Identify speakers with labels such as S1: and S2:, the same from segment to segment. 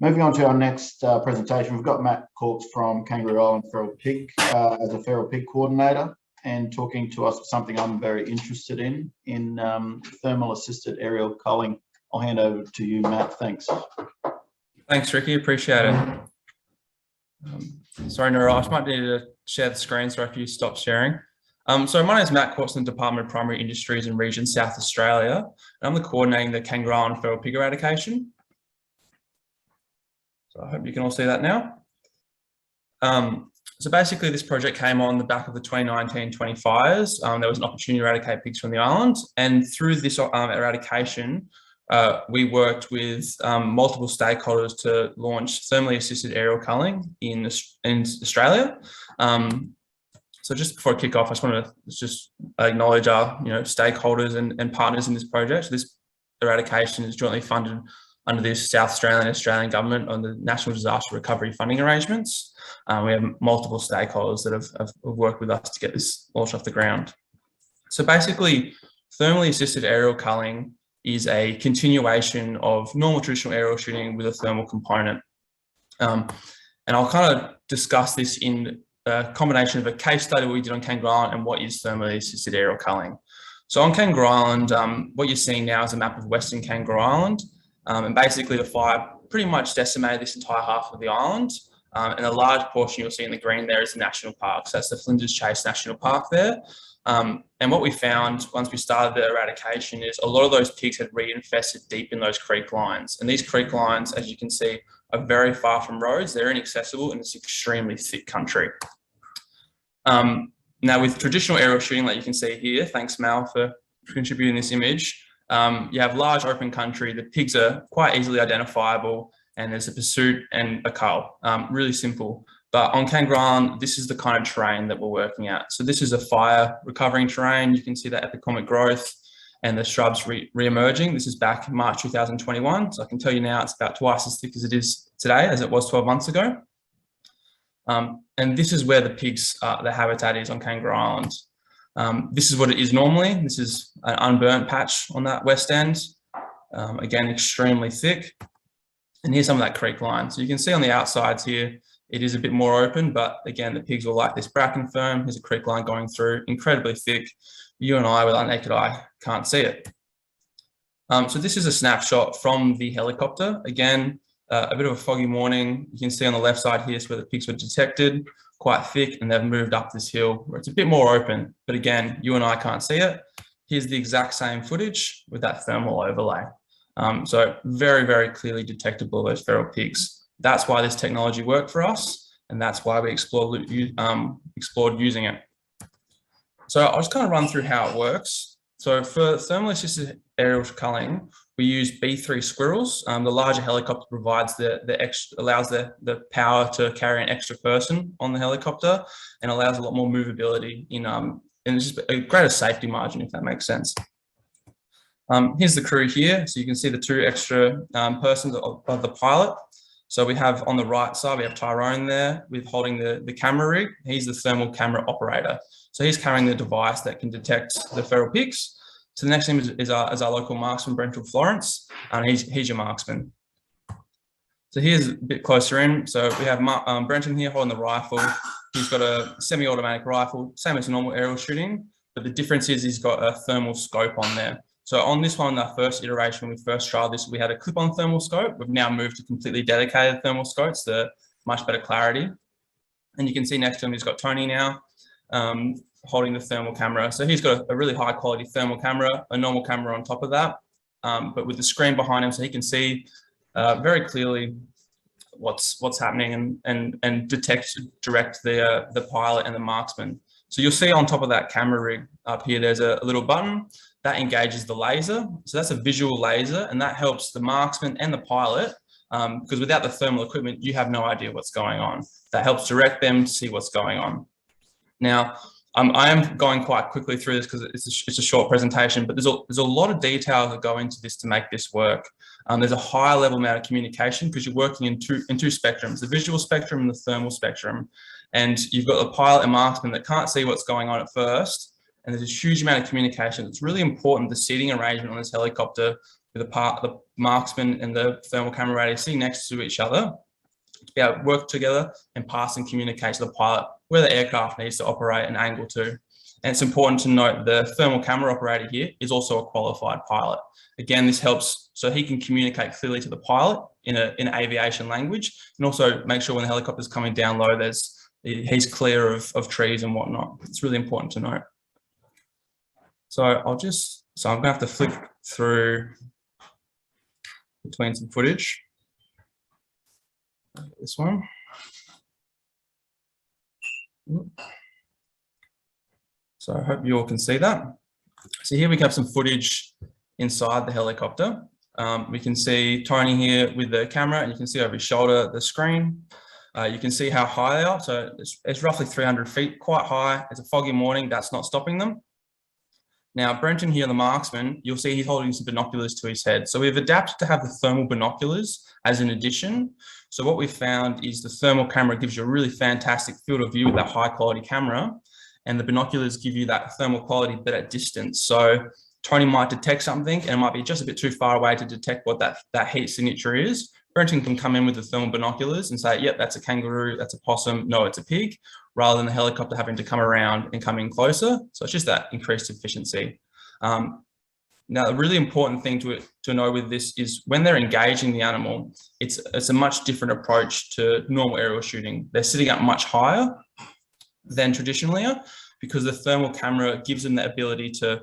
S1: Moving on to our next presentation, we've got Matt Korcz from Kangaroo Island Feral Pig as a feral pig coordinator, and talking to us something I'm very interested in thermal assisted aerial culling. I'll hand over to you, Matt. Thanks.
S2: Thanks, Ricky. Appreciate it. Sorry, Nora, I might need to share the screen so if you stop sharing. So my name is Matt Korcz from the Department of Primary Industries and Region South Australia, and I'm coordinating the Kangaroo Island Feral Pig eradication. So I hope you can all see that now. So basically this project came on the back of the 2019-20 fires. There was an opportunity to eradicate pigs from the island, and through this eradication, we worked with multiple stakeholders to launch thermally assisted aerial culling in Australia. So just before I kick off, I just want to just acknowledge our stakeholders and partners in this project. So this eradication is jointly funded under the South Australian and Australian government on the National Disaster Recovery Funding Arrangements. We have multiple stakeholders that have worked with us to get this launched off the ground. So basically, thermally assisted aerial culling is a continuation of normal traditional aerial shooting with a thermal component. And I'll kind of discuss this in a combination of a case study we did on Kangaroo Island and what is thermally assisted aerial culling. So on Kangaroo Island, what you're seeing now is a map of Western Kangaroo Island. And basically the fire pretty much decimated this entire half of the island. And a large portion you'll see in the green there is the national park. So that's the Flinders Chase National Park there. And what we found once we started the eradication is a lot of those pigs had reinfested deep in those creek lines. And these creek lines, as you can see, are very far from roads. They're inaccessible and it's extremely thick country. Now with traditional aerial shooting, like you can see here, thanks Mal for contributing this image, you have large open country, the pigs are quite easily identifiable, and there's a pursuit and a cull, really simple. But on Kangaroo Island, this is the kind of terrain that we're working at. So this is a fire recovering terrain. You can see that epicomic growth and the shrubs re-emerging. This is back in March 2021. So I can tell you now it's about twice as thick as it is today as it was 12 months ago. And this is where the pigs, the habitat is on Kangaroo Island. This is what it is normally. This is an unburnt patch on that west end. Again, extremely thick. And here's some of that creek line. So you can see on the outsides here, it is a bit more open, but again, the pigs will like this bracken firm. Here's a creek line going through, incredibly thick. You and I, with our naked eye, can't see it. So this is a snapshot from the helicopter. Again, a bit of a foggy morning. You can see on the left side here is where the pigs were detected, quite thick, and they've moved up this hill where it's a bit more open. But again, you and I can't see it. Here's the exact same footage with that thermal overlay. So very, very clearly detectable, those feral pigs. That's why this technology worked for us, and that's why we explored using it. So I'll just kind of run through how it works. So for thermally assisted aerial culling, we use B3 squirrels. The larger helicopter provides allows the power to carry an extra person on the helicopter, and allows a lot more movability and just a greater safety margin, if that makes sense. Here's the crew here. So you can see the two extra persons of the pilot. So we have on the right side, we have Tyrone there with holding the camera rig. He's the thermal camera operator. So he's carrying the device that can detect the feral pigs. So the next thing is our local marksman, Brenton Florence, and he's your marksman. So here's a bit closer in. So we have Brenton here holding the rifle. He's got a semi-automatic rifle, same as normal aerial shooting, but the difference is he's got a thermal scope on there. So on this one, our first iteration, when we first trialed this, we had a clip-on thermal scope. We've now moved to completely dedicated thermal scopes, the much better clarity. And you can see next to him, he's got Tony now holding the thermal camera. So he's got a really high quality thermal camera, a normal camera on top of that, but with the screen behind him, so he can see very clearly what's happening and direct the pilot and the marksman. So you'll see on top of that camera rig up here, there's a little button that engages the laser. So that's a visual laser, and that helps the marksman and the pilot, because without the thermal equipment, you have no idea what's going on. That helps direct them to see what's going on. Now, I am going quite quickly through this because it's a short presentation, but there's a lot of detail that go into this to make this work. There's a high level amount of communication because you're working in two spectrums, the visual spectrum and the thermal spectrum. And you've got the pilot and marksman that can't see what's going on at first. And there's a huge amount of communication. It's really important, the seating arrangement on this helicopter with the marksman and the thermal camera operator sitting next to each other to be able to work together and pass and communicate to the pilot where the aircraft needs to operate and angle to. And it's important to note the thermal camera operator here is also a qualified pilot. Again, this helps so he can communicate clearly to the pilot in aviation language, and also make sure when the helicopter's coming down low, he's clear of trees and whatnot. It's really important to note. So I'm gonna have to flick through between some footage. This one. So I hope you all can see that. So here we have some footage inside the helicopter. We can see Tony here with the camera, and you can see over his shoulder the screen. You can see how high they are. So it's roughly 300 feet, quite high. It's a foggy morning, that's not stopping them. Now, Brenton here, the marksman, you'll see he's holding some binoculars to his head. So we've adapted to have the thermal binoculars as an addition. So what we've found is the thermal camera gives you a really fantastic field of view with that high quality camera, and the binoculars give you that thermal quality but at distance. So Tony might detect something and it might be just a bit too far away to detect what that heat signature is. Brenton can come in with the thermal binoculars and say, yep, that's a kangaroo, that's a possum, no, it's a pig, rather than the helicopter having to come around and come in closer. So it's just that increased efficiency. Now, the really important thing to know with this is when they're engaging the animal, it's a much different approach to normal aerial shooting. They're sitting up much higher than traditionally, because the thermal camera gives them the ability to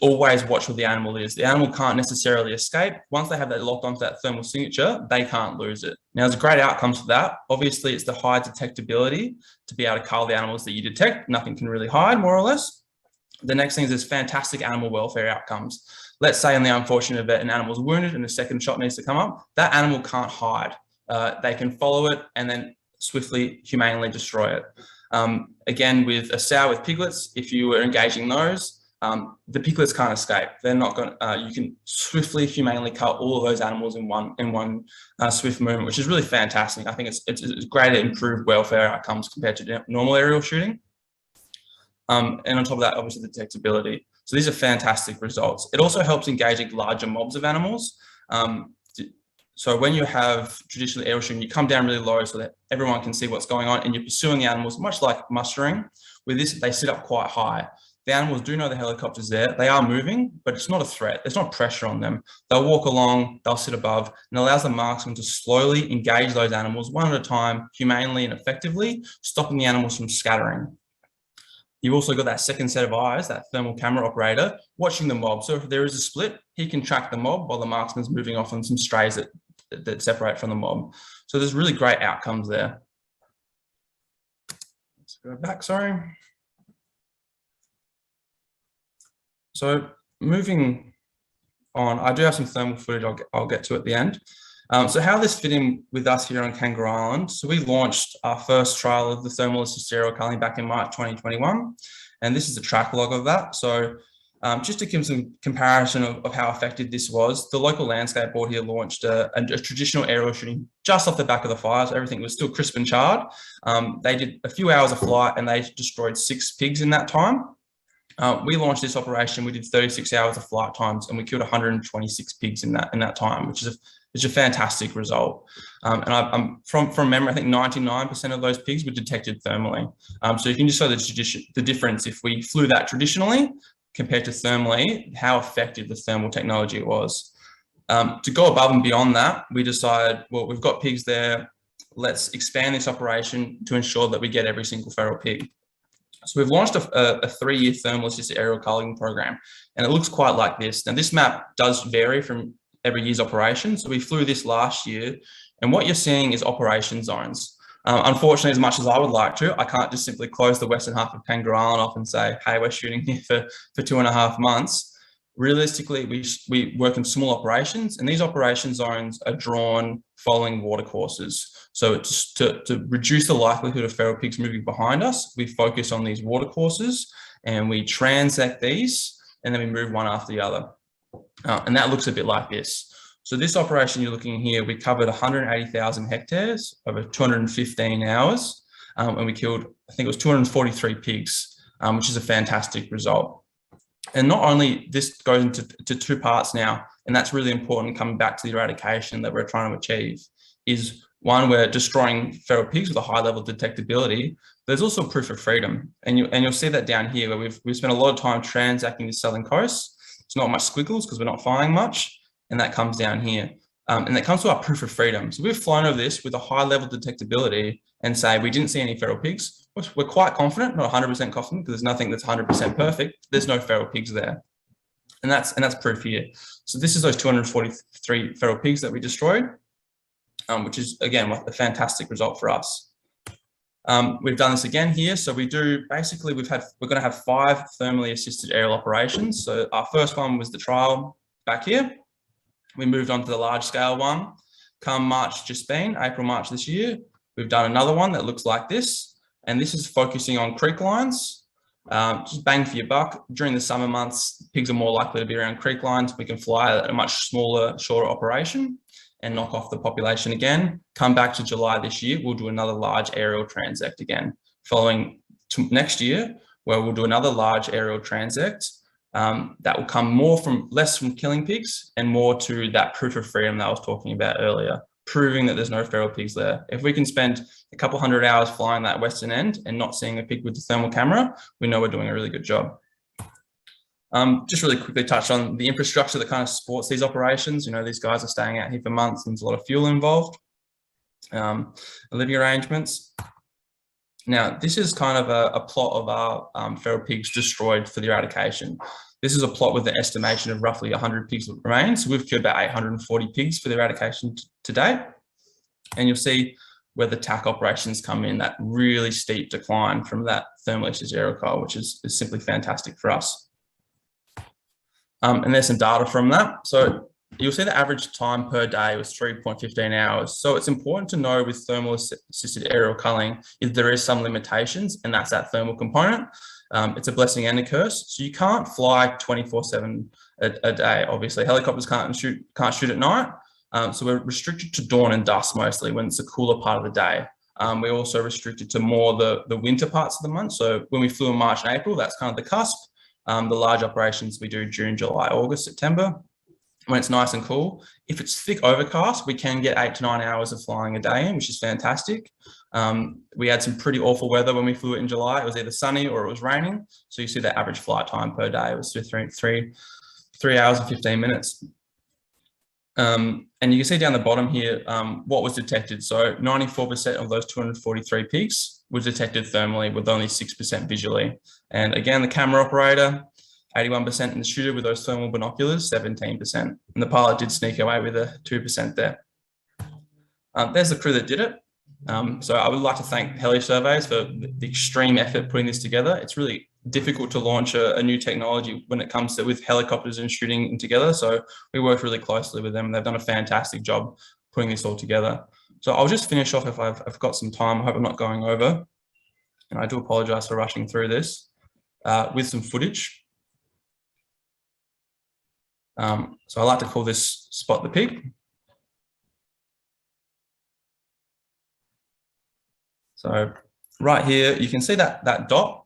S2: always watch where the animal is. The animal can't necessarily escape. Once they have that locked onto that thermal signature, they can't lose it. Now, there's great outcomes for that. Obviously, it's the high detectability to be able to cull the animals that you detect. Nothing can really hide, more or less. The next thing is there's fantastic animal welfare outcomes. Let's say in the unfortunate event an animal's wounded and a second shot needs to come up, that animal can't hide. They can follow it and then swiftly, humanely destroy it. Again, with a sow with piglets, if you were engaging those, the piglets can't escape. They're not going. You can swiftly, humanely cut all of those animals in one swift movement, which is really fantastic. I think it's great to improve welfare outcomes compared to normal aerial shooting. And on top of that, obviously the detectability. So these are fantastic results. It also helps engaging larger mobs of animals. So when you have traditional aerial shooting, you come down really low so that everyone can see what's going on, and you're pursuing the animals, much like mustering. With this, they sit up quite high. The animals do know the helicopter's there. They are moving, but it's not a threat. There's not pressure on them. They'll walk along, they'll sit above, and it allows the marksman to slowly engage those animals one at a time, humanely and effectively, stopping the animals from scattering. You've also got that second set of eyes, that thermal camera operator, watching the mob. So if there is a split, he can track the mob while the marksman's moving off on some strays that separate from the mob. So there's really great outcomes there. Let's go back, sorry. So moving on, I do have some thermal footage I'll get to at the end. So how this fit in with us here on Kangaroo Island. So we launched our first trial of the thermal assisted aerial culling back in March 2021. And this is a track log of that. So just to give some comparison of how effective this was, the local landscape board here launched a traditional aerial shooting just off the back of the fire. So everything was still crisp and charred. They did a few hours of flight and they destroyed 6 pigs in that time. We launched this operation, we did 36 hours of flight times and we killed 126 pigs in that time, which is a fantastic result. And I'm from memory, I think 99% of those pigs were detected thermally. So you can just show the difference if we flew that traditionally compared to thermally, how effective the thermal technology was. To go above and beyond that, we decided, well, we've got pigs there, let's expand this operation to ensure that we get every single feral pig. So we've launched a 3-year thermal assisted aerial culling program, and it looks quite like this. Now this map does vary from every year's operation. So we flew this last year, and what you're seeing is operation zones. Unfortunately, as much as I would like to, I can't just simply close the western half of Kangaroo Island off and say, hey, we're shooting here for 2.5 months. Realistically, we work in small operations, and these operation zones are drawn following water courses. So it's to reduce the likelihood of feral pigs moving behind us, we focus on these water courses and we transect these, and then we move one after the other. And that looks a bit like this. So this operation you're looking here, we covered 180,000 hectares over 215 hours, and we killed, I think it was 243 pigs, which is a fantastic result. And not only this goes into two parts now, and that's really important coming back to the eradication that we're trying to achieve, is one, we're destroying feral pigs with a high level of detectability. There's also proof of freedom. And you'll see that down here where we've spent a lot of time transacting the southern coast. It's not much squiggles because we're not flying much. And that comes down here. And that comes to our proof of freedom. So we've flown over this with a high level of detectability and say we didn't see any feral pigs. We're quite confident, not 100% confident, because there's nothing that's 100% perfect. There's no feral pigs there. And that's proof here. So this is those 243 feral pigs that we destroyed, which is, again, a fantastic result for us. We've done this again here. So we're going to have 5 thermally assisted aerial operations. So our first one was the trial back here. We moved on to the large scale one. Come March just been, April, March this year, we've done another one that looks like this. And this is focusing on creek lines. Just bang for your buck. During the summer months, pigs are more likely to be around creek lines. We can fly at a much smaller, shorter operation and knock off the population again. Come back to July this year, we'll do another large aerial transect again. Following to next year, where we'll do another large aerial transect. That will come less from killing pigs and more to that proof of freedom that I was talking about earlier, proving that there's no feral pigs there. If we can spend a couple hundred hours flying that western end and not seeing a pig with the thermal camera, we know we're doing a really good job. Just really quickly touch on the infrastructure that kind of supports these operations. These guys are staying out here for months and there's a lot of fuel involved. Living arrangements. Now, this is kind of a plot of our feral pigs destroyed for the eradication. This is a plot with an estimation of roughly 100 pigs that remain. So we've killed about 840 pigs for the eradication to date. And you'll see where the TAAC operations come in, that really steep decline from that thermally assisted aerial cull, which is simply fantastic for us. And there's some data from that. So you'll see the average time per day was 3.15 hours. So it's important to know with thermal assisted aerial culling if there is some limitations, and that's that thermal component. It's a blessing and a curse. So you can't fly 24/7 a day. Obviously, helicopters can't shoot at night. So we're restricted to dawn and dusk mostly when it's a cooler part of the day. We're also restricted to more the winter parts of the month. So when we flew in March and April, that's kind of the cusp. The large operations we do June, July, August, September, when it's nice and cool. If it's thick overcast, we can get 8 to 9 hours of flying a day in, which is fantastic. We had some pretty awful weather when we flew it in July. It was either sunny or it was raining. So you see the average flight time per day was 3 hours and 15 minutes. And you can see down the bottom here what was detected. So 94% of those 243 pigs was detected thermally with only 6% visually. And again, the camera operator, 81%, in the shooter with those thermal binoculars, 17%. And the pilot did sneak away with a 2% there. There's the crew that did it. So I would like to thank Heli Surveys for the extreme effort putting this together. It's really difficult to launch a new technology when it comes to with helicopters and shooting together. So we worked really closely with them. They've done a fantastic job putting this all together. So I'll just finish off if I've got some time. I hope I'm not going over. And I do apologize for rushing through this with some footage. So I like to call this Spot the Pig. So right here, you can see that dot,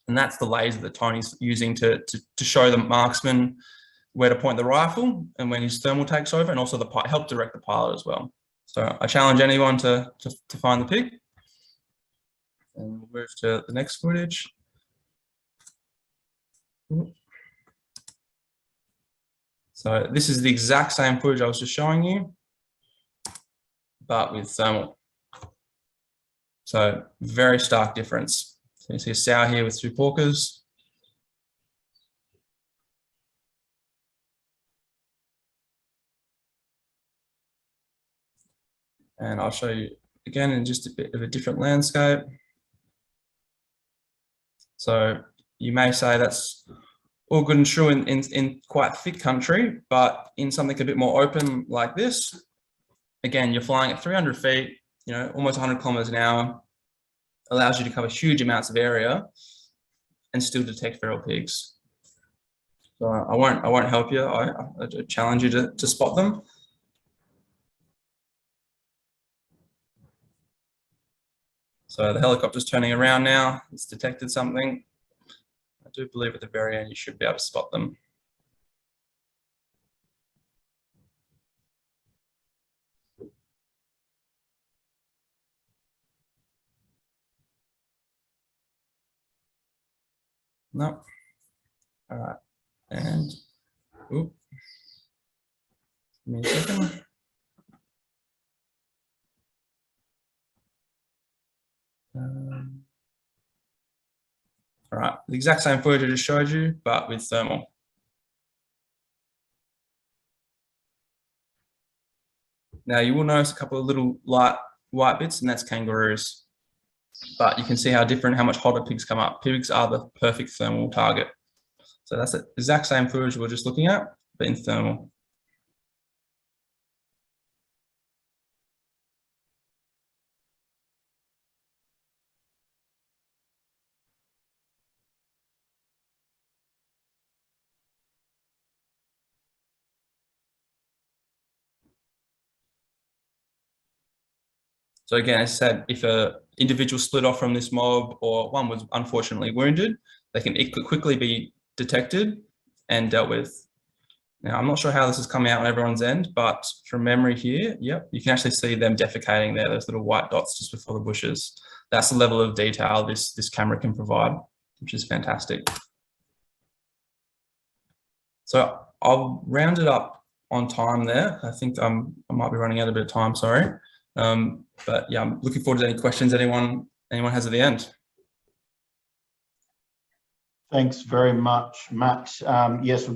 S2: and that's the laser that Tony's using to show the marksman where to point the rifle and when his thermal takes over, and also help direct the pilot as well. So I challenge anyone to find the pig. And we'll move to the next footage. So this is the exact same footage I was just showing you, but with thermal. So very stark difference. So you see a sow here with 2 porkers. And I'll show you again in just a bit of a different landscape. So you may say that's all good and true in quite thick country, but in something a bit more open like this, again, you're flying at 300 feet, almost 100 kilometers an hour, allows you to cover huge amounts of area and still detect feral pigs. So I won't help you. I challenge you to spot them. So the helicopter's turning around now. It's detected something. I do believe at the very end you should be able to spot them. No. All right. And, oop. Give me a second. All right, the exact same footage I just showed you, but with thermal. Now you will notice a couple of little light white bits, and that's kangaroos. But you can see how different, how much hotter pigs come up. Pigs are the perfect thermal target. So that's the exact same footage we're just looking at, but in thermal. So again, as I said, if an individual split off from this mob or one was unfortunately wounded, they can quickly be detected and dealt with. Now, I'm not sure how this is coming out on everyone's end, but from memory here, yep, you can actually see them defecating there, those little white dots just before the bushes. That's the level of detail this camera can provide, which is fantastic. So I'll round it up on time there. I think I might be running out a bit of time, sorry. But yeah, I'm looking forward to any questions anyone has at the end.
S1: Thanks very much, Matt. Yes, we've got